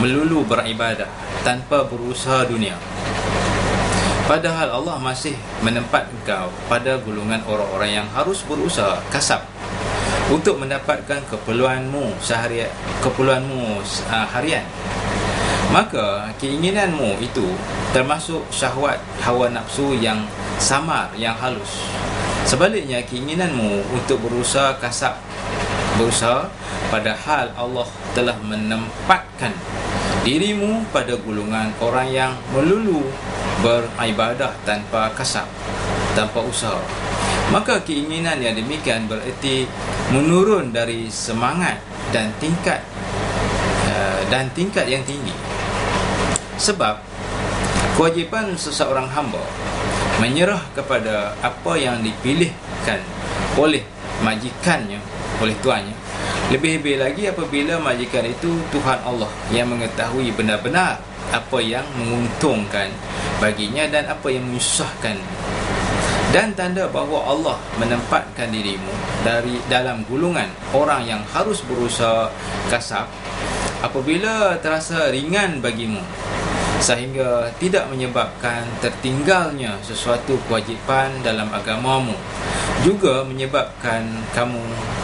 melulu beribadah tanpa berusaha dunia. Padahal Allah masih menempat engkau pada golongan orang-orang yang harus berusaha kasab untuk mendapatkan keperluanmu harian. Maka keinginanmu itu termasuk syahwat hawa nafsu yang samar, yang halus. Sebaliknya, keinginanmu untuk berusaha kasab, padahal Allah telah menempatkan dirimu pada golongan orang yang melulu beribadah tanpa kasab, tanpa usaha. Maka keinginan yang demikian bererti menurun dari semangat dan tingkat yang tinggi. Sebab kewajipan seseorang hamba menyerah kepada apa yang dipilihkan oleh majikannya, oleh tuannya. Lebih-lebih lagi apabila majikan itu Tuhan Allah yang mengetahui benar-benar apa yang menguntungkan baginya dan apa yang menyusahkan. Dan tanda bahawa Allah menempatkan dirimu dalam golongan orang yang harus berusaha kasab apabila terasa ringan bagimu, sehingga tidak menyebabkan tertinggalnya sesuatu kewajipan dalam agamamu, juga menyebabkan kamu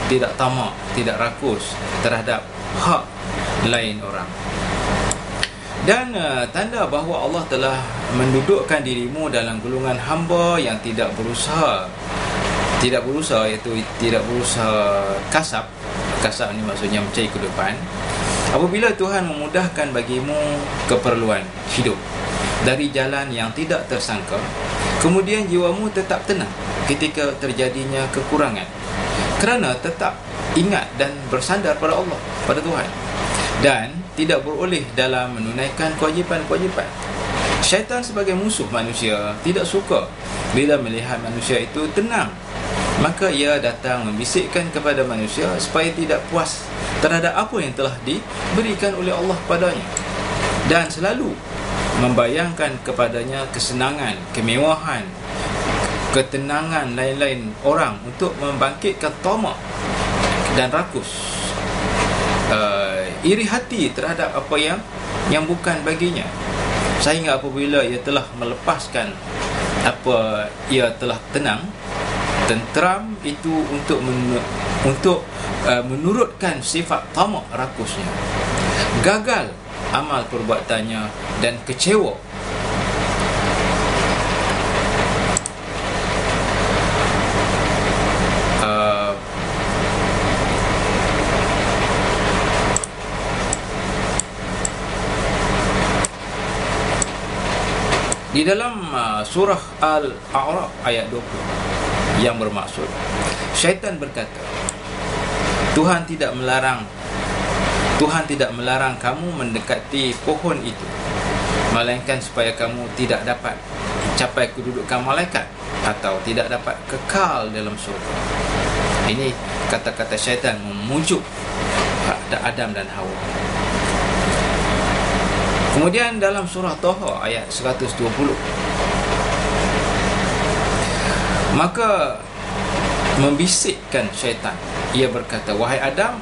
tidak tamak, tidak rakus terhadap hak lain orang. Dan tanda bahawa Allah telah mendudukkan dirimu dalam golongan hamba yang tidak berusaha iaitu tidak berusaha kasab. Kasab ni maksudnya mencari kehidupan. Apabila Tuhan memudahkan bagimu keperluan hidup dari jalan yang tidak tersangka, kemudian jiwamu tetap tenang ketika terjadinya kekurangan, kerana tetap ingat dan bersandar pada Allah, pada Tuhan, dan tidak beroleh dalam menunaikan kewajipan-kewajipan. Syaitan sebagai musuh manusia tidak suka bila melihat manusia itu tenang. Maka ia datang membisikkan kepada manusia supaya tidak puas terhadap apa yang telah diberikan oleh Allah padanya, dan selalu membayangkan kepadanya kesenangan, kemewahan, ketenangan lain-lain orang untuk membangkitkan tamak dan rakus, iri hati terhadap apa yang bukan baginya. Sehingga apabila ia telah melepaskan apa ia telah tenteram itu untuk menurutkan sifat tamak rakusnya, gagal amal perbuatannya dan kecewa. Di dalam surah Al-A'raf ayat 20 yang bermaksud, syaitan berkata, Tuhan tidak melarang kamu mendekati pohon itu, melainkan supaya kamu tidak dapat capai kedudukan malaikat atau tidak dapat kekal dalam surga. Ini kata-kata syaitan memujuk Adam dan Hawa. Kemudian dalam surah Taha ayat 120, maka membisikkan syaitan, ia berkata, wahai Adam,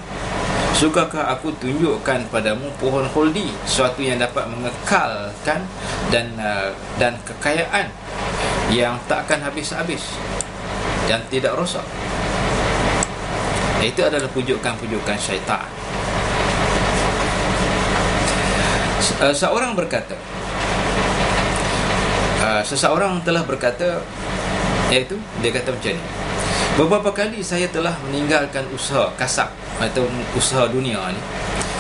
sukakah aku tunjukkan padamu pohon khuldi, sesuatu yang dapat mengekalkan dan kekayaan yang tak akan habis-habis dan tidak rosak. Itu adalah pujukan-pujukan syaitan. Seseorang telah berkata, iaitu dia kata macam ni, beberapa kali saya telah meninggalkan usaha kasab atau usaha dunia ni,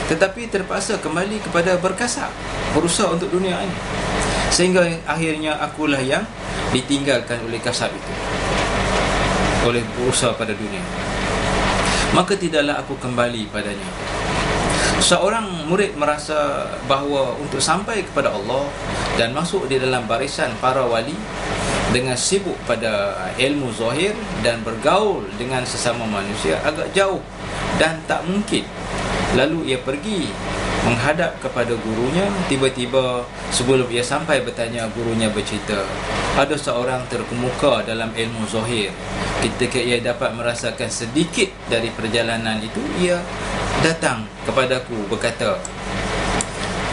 tetapi terpaksa kembali kepada berkasab, berusaha untuk dunia ini, sehingga akhirnya akulah yang ditinggalkan oleh kasab itu, oleh berusaha pada dunia. Maka tidaklah aku kembali padanya. Seorang murid merasa bahawa untuk sampai kepada Allah dan masuk di dalam barisan para wali dengan sibuk pada ilmu zahir dan bergaul dengan sesama manusia agak jauh dan tak mungkin. Lalu ia pergi menghadap kepada gurunya. Tiba-tiba sebelum ia sampai bertanya, gurunya bercerita, ada seorang terkemuka dalam ilmu zahir. Ketika ia dapat merasakan sedikit dari perjalanan itu, ia datang kepadaku berkata,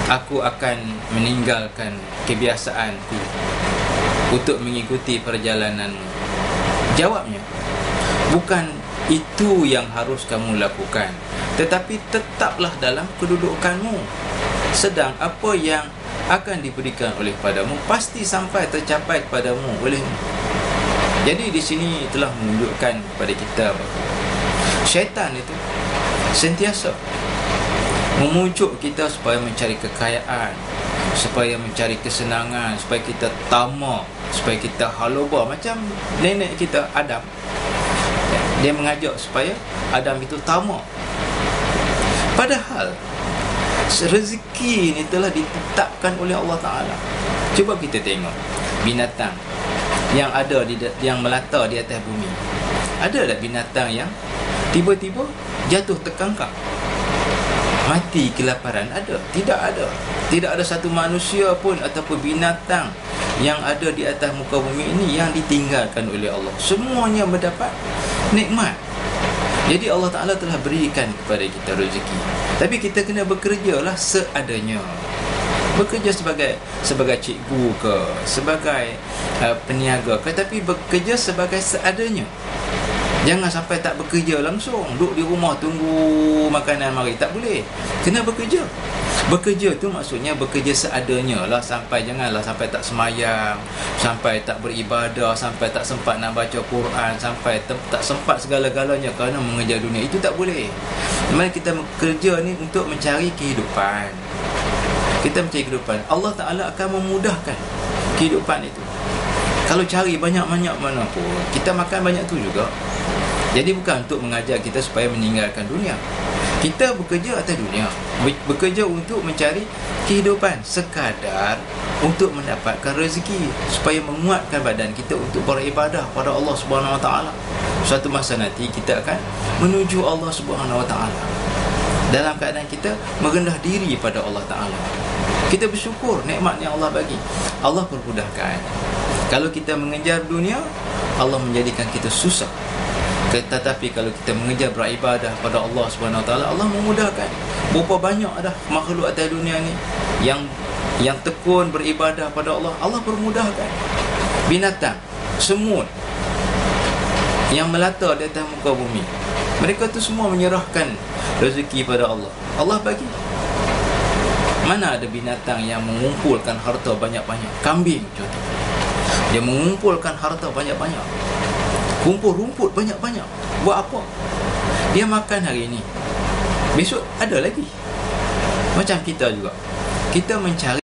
aku akan meninggalkan kebiasaanku untuk mengikuti perjalananmu. Jawabnya, bukan itu yang harus kamu lakukan, tetapi tetaplah dalam kedudukanmu. Sedang apa yang akan diberikan oleh padamu pasti sampai tercapai kepadamu olehmu. Jadi di sini telah menunjukkan kepada kita bahawa syaitan itu sentiasa memujuk kita supaya mencari kekayaan, supaya mencari kesenangan, supaya kita tamak, supaya kita haloba. Macam nenek kita Adam, dia mengajak supaya Adam itu tamak. Padahal rezeki ini telah ditetapkan oleh Allah Ta'ala. Cuba kita tengok binatang yang ada yang melata di atas bumi. Ada tak binatang yang tiba-tiba jatuh terkangkang, mati kelaparan? Ada? Tidak ada. Tidak ada satu manusia pun ataupun binatang yang ada di atas muka bumi ini yang ditinggalkan oleh Allah. Semuanya mendapat nikmat. Jadi Allah Ta'ala telah berikan kepada kita rezeki, tapi kita kena bekerjalah seadanya. Bekerja sebagai cikgu ke, sebagai peniaga ke, tapi bekerja sebagai seadanya. Jangan sampai tak bekerja langsung, duduk di rumah tunggu makanan mari. Tak boleh. Kena bekerja. Bekerja tu maksudnya bekerja seadanya lah. Janganlah sampai tak semayang, sampai tak beribadah, sampai tak sempat nak baca Quran, sampai tak sempat segala-galanya kerana mengejar dunia. Itu tak boleh. Mari kita bekerja ni untuk mencari kehidupan. Kita mencari kehidupan, Allah Ta'ala akan memudahkan kehidupan itu. Kalau cari banyak-banyak mana pun, kita makan banyak tu juga. Jadi bukan untuk mengajar kita supaya meninggalkan dunia. Kita bekerja atas dunia, bekerja untuk mencari kehidupan, sekadar untuk mendapatkan rezeki, supaya menguatkan badan kita untuk beribadah pada Allah Subhanahu Wa Taala. Suatu masa nanti kita akan menuju Allah Subhanahu Wa Taala dalam keadaan kita merendah diri pada Allah Ta'ala. Kita bersyukur nikmat yang Allah bagi. Allah permudahkan. Kalau kita mengejar dunia, Allah menjadikan kita susah. Tetapi kalau kita mengejar beribadah pada Allah Subhanahu Wa Taala, Allah memudahkan. Berapa banyak dah makhluk atas dunia ni yang tekun beribadah pada Allah, Allah permudahkan. Binatang, semut yang melata di atas muka bumi, mereka tu semua menyerahkan rezeki pada Allah. Allah bagi. Mana ada binatang yang mengumpulkan harta banyak-banyak? Kambing contoh, dia mengumpulkan harta banyak-banyak, kumpul rumput banyak-banyak. Buat apa? Dia makan hari ini, besok ada lagi. Macam kita juga, kita mencari